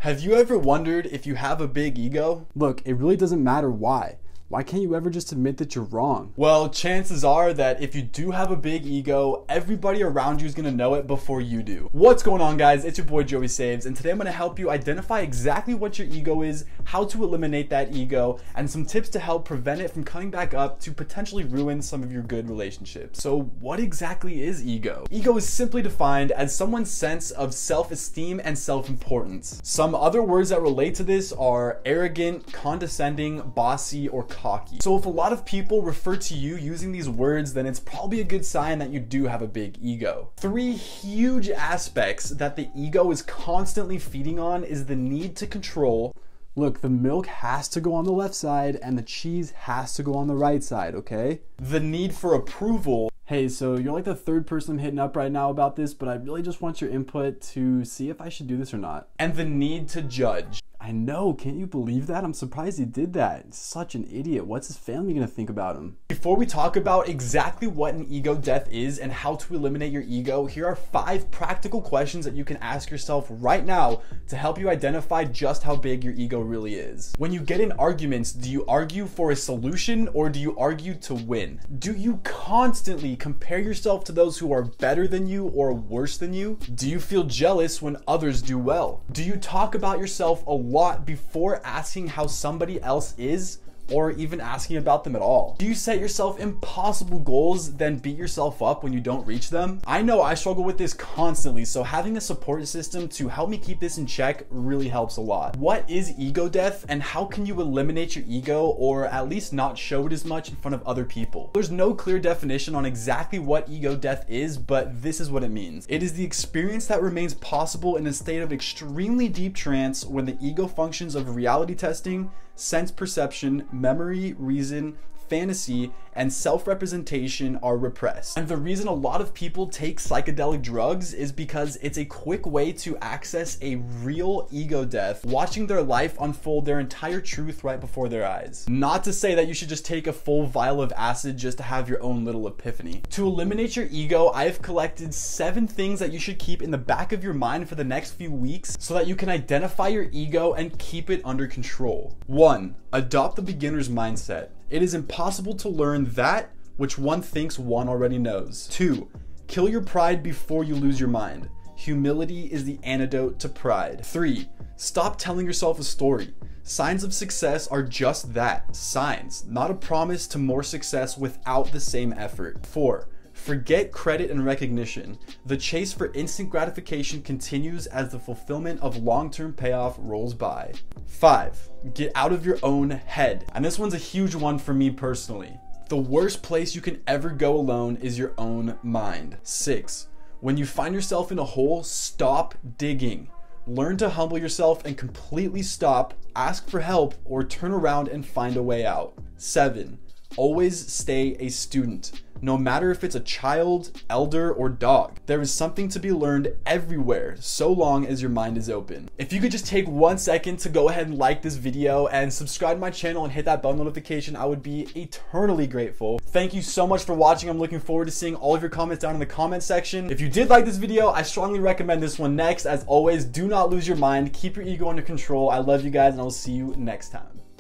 Have you ever wondered if you have a big ego? Look, it really doesn't matter why. Why can't you ever just admit that you're wrong? Well, chances are that if you do have a big ego, everybody around you is gonna know it before you do. What's going on, guys? It's your boy Joey Saves, and today I'm gonna help you identify exactly what your ego is, how to eliminate that ego, and some tips to help prevent it from coming back up to potentially ruin some of your good relationships. So what exactly is ego? Ego is simply defined as someone's sense of self-esteem and self-importance. Some other words that relate to this are arrogant, condescending, bossy, or cocky. So if a lot of people refer to you using these words, then it's probably a good sign that you do have a big ego. Three huge aspects that the ego is constantly feeding on is the need to control. Look, the milk has to go on the left side and the cheese has to go on the right side, okay? The need for approval. Hey, so you're like the third person I'm hitting up right now about this, but I really just want your input to see if I should do this or not. And the need to judge. I know, can't you believe that? I'm surprised he did that. Such an idiot. What's his family gonna think about him? Before we talk about exactly what an ego death is and how to eliminate your ego, here are 5 practical questions that you can ask yourself right now to help you identify just how big your ego really is. When you get in arguments, do you argue for a solution or do you argue to win? Do you constantly compare yourself to those who are better than you or worse than you? Do you feel jealous when others do well? Do you talk about yourself a lot before asking how somebody else is, or even asking about them at all? Do you set yourself impossible goals, then beat yourself up when you don't reach them? I know I struggle with this constantly, so having a support system to help me keep this in check really helps a lot. What is ego death, and how can you eliminate your ego, or at least not show it as much in front of other people? There's no clear definition on exactly what ego death is, but this is what it means. It is the experience that remains possible in a state of extremely deep trance when the ego functions of reality testing, sense perception, memory, reason, fantasy, and self-representation are repressed. And the reason a lot of people take psychedelic drugs is because it's a quick way to access a real ego death, watching their life unfold their entire truth right before their eyes. Not to say that you should just take a full vial of acid just to have your own little epiphany. To eliminate your ego, I have collected 7 things that you should keep in the back of your mind for the next few weeks so that you can identify your ego and keep it under control. 1. Adopt the beginner's mindset. It is impossible to learn that which one thinks one already knows. 2. Kill your pride before you lose your mind. Humility is the antidote to pride. 3. Stop telling yourself a story. Signs of success are just that, signs, not a promise to more success without the same effort. 4. Forget credit and recognition. The chase for instant gratification continues as the fulfillment of long-term payoff rolls by. 5. Get out of your own head. And this one's a huge one for me personally. The worst place you can ever go alone is your own mind. 6. When you find yourself in a hole, stop digging. Learn to humble yourself and completely stop, ask for help, or turn around and find a way out. 7. Always stay a student. No matter if it's a child, elder, or dog, there is something to be learned everywhere, so long as your mind is open. If you could just take 1 second to go ahead and like this video and subscribe to my channel and hit that bell notification, I would be eternally grateful. Thank you so much for watching. I'm looking forward to seeing all of your comments down in the comment section. If you did like this video, I strongly recommend this one next. As always, do not lose your mind. Keep your ego under control. I love you guys, and I will see you next time.